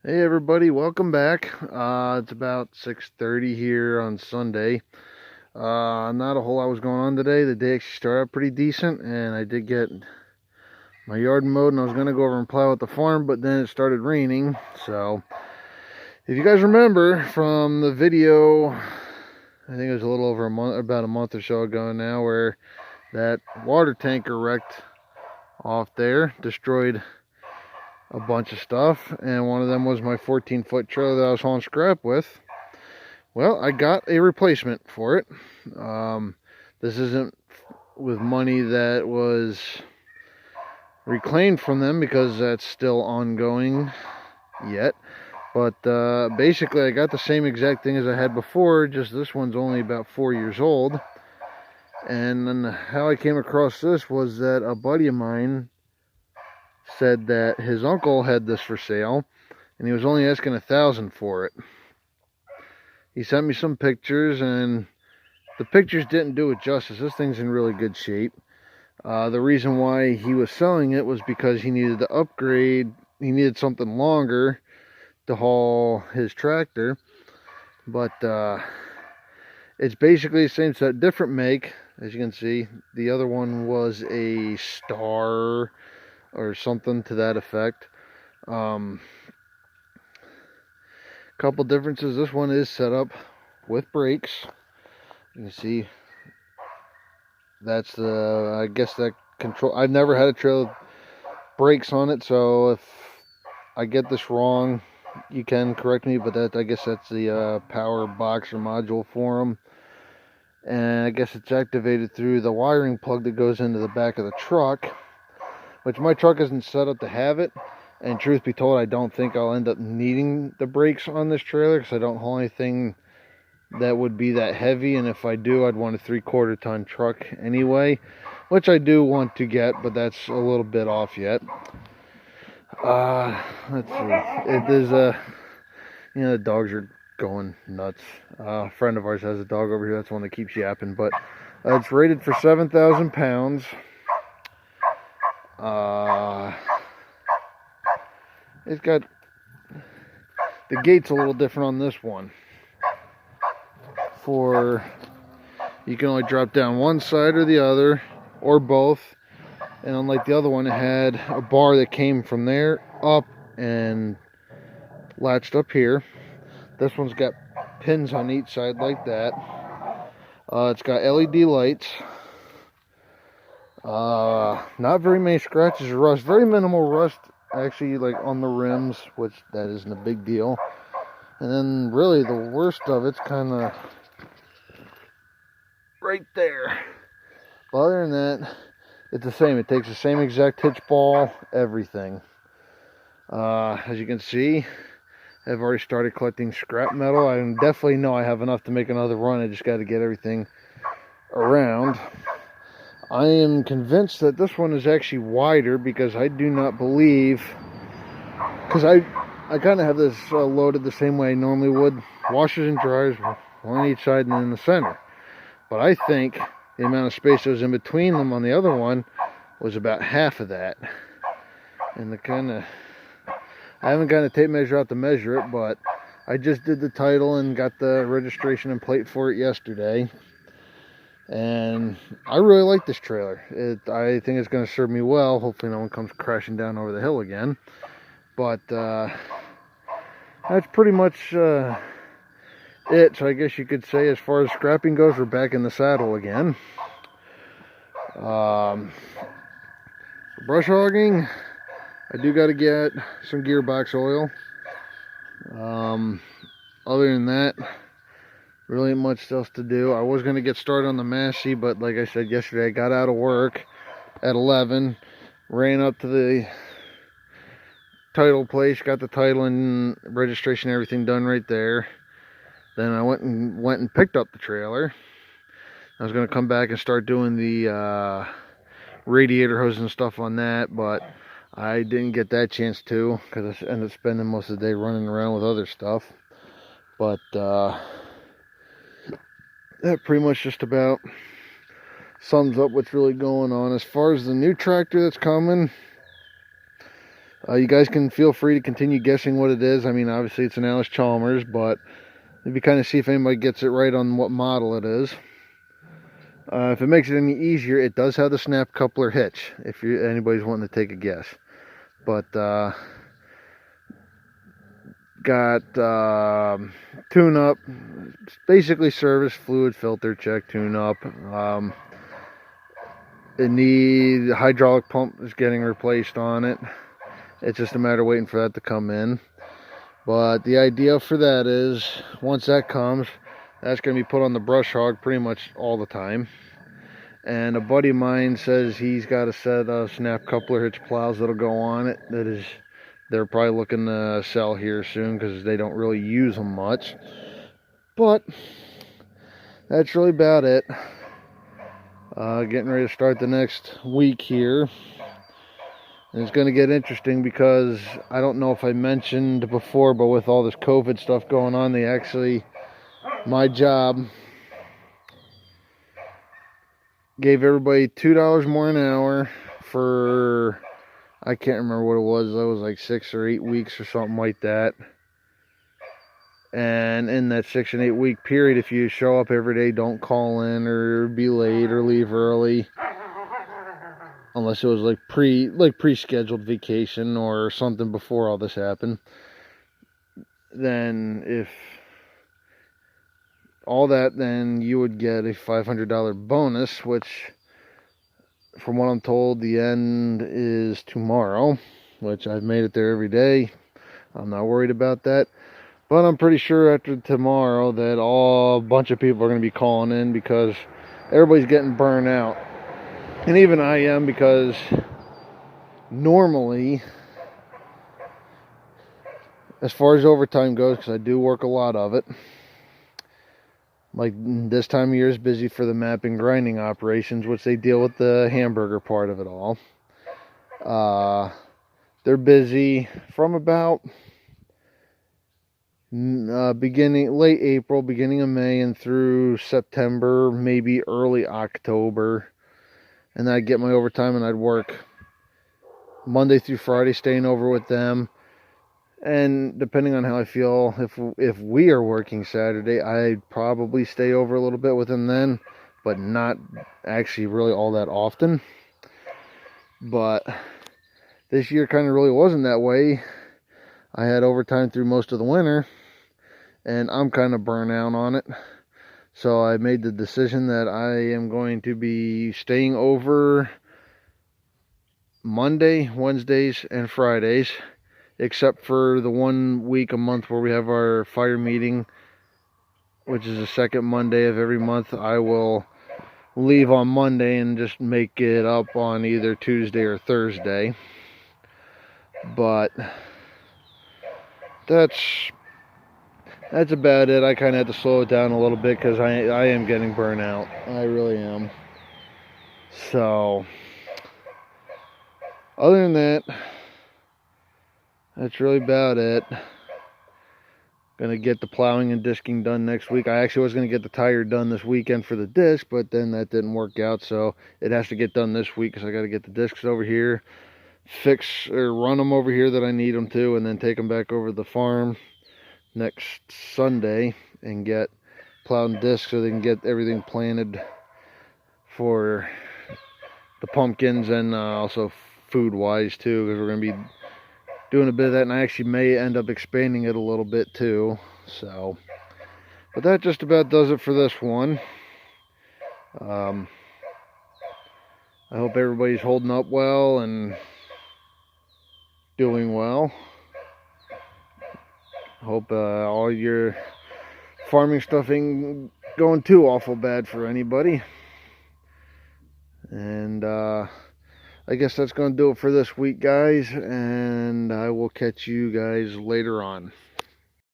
Hey everybody, welcome back. It's about 6:30 here on Sunday. Not a whole lot was going on today. The day actually started out pretty decent, and I did get my yard mowed, and I was gonna go over and plow at the farm, but then it started raining. So, if you guys remember from the video, I think it was a little over a month, about a month or so ago now, where that water tanker wrecked off there, destroyed a bunch of stuff, and one of them was my 14-foot trailer that I was hauling scrap with. Well, I got a replacement for it. This isn't with money that was reclaimed from them because that's still ongoing yet. But basically, I got the same exact thing as I had before, just this one's only about 4 years old. And then how I came across this was that a buddy of mine said that his uncle had this for sale, and he was only asking $1,000 for it. He sent me some pictures, and the pictures didn't do it justice. This thing's in really good shape. The reason why he was selling it was because he needed to upgrade. He needed something longer to haul his tractor. But it's basically the same set, different make. As you can see, the other one was a Star or something to that effect. Couple differences. This one is set up with brakes. You can see that's the, I guess that control. I've never had a trailer with brakes on it, so if I get this wrong, you can correct me, but that, I guess that's the power box or module for them. And I guess it's activated through the wiring plug that goes into the back of the truck, which my truck isn't set up to have it. And truth be told, I don't think I'll end up needing the brakes on this trailer because I don't haul anything that would be that heavy, and if I do, I'd want a 3/4 ton truck anyway, which I do want to get, but that's a little bit off yet. Let's see. It is the dogs are going nuts. A friend of ours has a dog over here. That's one that keeps yapping, but it's rated for 7,000 pounds. It's got the gate's a little different on this one. You can only drop down one side or the other, or both. And unlike the other one, it had a bar that came from there up and latched up here. This one's got pins on each side like that. It's got LED lights. Not very many scratches or rust. Very minimal rust, actually, like on the rims, which that isn't a big deal. And then really the worst of it's kind of right there. But other than that, it's the same. It takes the same exact hitch ball, everything. As you can see, I've already started collecting scrap metal. I definitely know I have enough to make another run. I just got to get everything around. I am convinced that this one is actually wider because I do not believe, because I kind of have this loaded the same way I normally would. Washers and dryers, one on each side and then in the center. But I think the amount of space that was in between them on the other one was about half of that. And I haven't got a tape measure out to measure it, but I just did the title and got the registration and plate for it yesterday. And I really like this trailer. I think it's going to serve me well. Hopefully no one comes crashing down over the hill again. But that's pretty much it. So I guess you could say, as far as scrapping goes, we're back in the saddle again. Brush hogging, I do got to get some gearbox oil. Other than that, really ain't much else to do. I was going to get started on the Massey, but like I said yesterday, I got out of work at 11, ran up to the title place, got the title and registration, everything done right there. Then I went and picked up the trailer. I was going to come back and start doing the radiator hose and stuff on that, but I didn't get that chance to because I ended up spending most of the day running around with other stuff. But that pretty much just about sums up what's really going on. As far as the new tractor that's coming, You guys can feel free to continue guessing what it is. I mean, obviously it's an Allis-Chalmers, but maybe kind of see if anybody gets it right on what model it is. If it makes it any easier, it does have the snap coupler hitch, if anybody's wanting to take a guess. But got tune-up, basically service, fluid filter check, tune-up. The hydraulic pump is getting replaced on it. It's just a matter of waiting for that to come in. But the idea for that is, once that comes, that's going to be put on the brush hog pretty much all the time. And a buddy of mine says he's got a set of snap coupler hitch plows that'll go on it. They're probably looking to sell here soon because they don't really use them much. But that's really about it. Getting ready to start the next week here. And it's going to get interesting because I don't know if I mentioned before, but with all this COVID stuff going on, my job gave everybody $2 more an hour for, I can't remember what it was. That was like 6 or 8 weeks or something like that. And in that 6 and 8 week period, if you show up every day, don't call in or be late or leave early, unless it was like pre-scheduled vacation or something before all this happened, then if all that, then you would get a $500 bonus, which from what I'm told, the end is tomorrow, which I've made it there every day. I'm not worried about that. But I'm pretty sure after tomorrow that a bunch of people are going to be calling in because everybody's getting burned out. And even I am, because normally, as far as overtime goes, because I do work a lot of it, like this time of year is busy for the mapping grinding operations, which they deal with the hamburger part of it all. They're busy from about late April, beginning of May, and through September, maybe early October. And then I'd get my overtime and I'd work Monday through Friday, staying over with them. And depending on how I feel, if we are working Saturday, I'd probably stay over a little bit with them then, but not actually really all that often. But this year kind of really wasn't that way. I had overtime through most of the winter, and I'm kind of burnt out on it. So I made the decision that I am going to be staying over Monday, Wednesdays, and Fridays, except for the 1 week a month where we have our fire meeting, which is the second Monday of every month. I will leave on Monday and just make it up on either Tuesday or Thursday. But that's about it. I kind of had to slow it down a little bit because I am getting burnt out. I really am. So, other than that, that's really about it. Gonna get the plowing and disking done next week. I actually was gonna get the tire done this weekend for the disc, but then that didn't work out, so it has to get done this week because I got to get the discs over here, fix or run them over here that I need them to, and then take them back over to the farm next Sunday and get plowed and discs so they can get everything planted for the pumpkins, and also food wise too, because we're going to be doing a bit of that, and I actually may end up expanding it a little bit too. So, but that just about does it for this one. I hope everybody's holding up well and doing well. Hope all your farming stuff ain't going too awful bad for anybody. And I guess that's going to do it for this week, guys. And I will catch you guys later on.